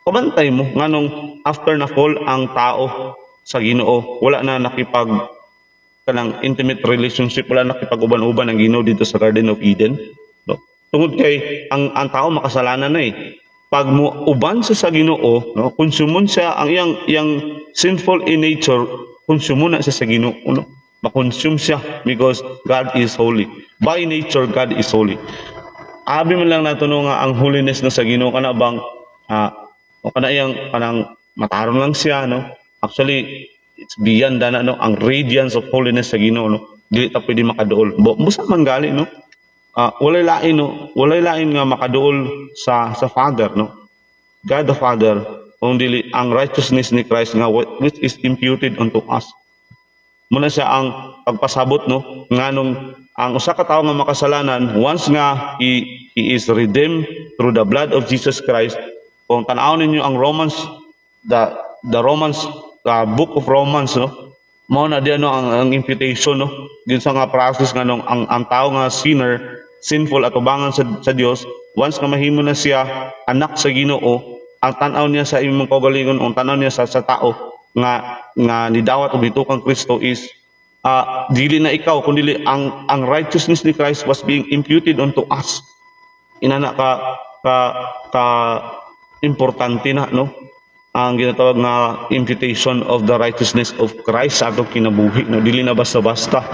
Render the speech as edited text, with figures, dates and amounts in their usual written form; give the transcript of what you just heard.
kabantay mo nganong after na fall ang tao sa Ginoo, wala na nakipag kanang intimate relationship, wala nakipag-uban-uban ang Ginoo dito sa Garden of Eden, no? Tungod kay ang tao makasalanan na eh. Pag mo uban sa Ginoo, no, konsumon siya ang iyang sinful in nature, konsumo na siya sa Ginoo, no? Ma-consume siya because God is holy. By nature, God is holy. Abi man lang nato no nga ang holiness na sa Ginoo kana bang o kana iyang kanang mataron lang siya, no? Actually, it's beyond na no ang radiance of holiness sa Ginoo, no? Dili ta pwede makaduol. Busa man gali, no? Walay lain, no? Walay lain nga makaduol sa Father, no? God the Father, kung dili ang righteousness ni Christ nga which is imputed unto us. Muna siya ang pagpasabot, no, nganong ang usa ka tawo nga makasalanan once nga he is redeemed through the blood of Jesus Christ. Kung tan-aw ninyo ang Romans, the Romans, book of Romans, no, mao na diyan, no, ang imputation, no, din sa nga process nga nung ang tao nga sinful at ubangan sa Dios, once nga mahimo na siya anak sa Ginoo, ang tan-aw niya sa imong kaugalingon, ang tan-aw niya sa tao nga nidawat og bitukang Kristo is dili na ikaw kundi ang righteousness ni Christ was being imputed unto us. Inana ka importante na, no, ang ginatawag nga imputation of the righteousness of Christ sa atong kinabuhi, no, dili na basta-basta.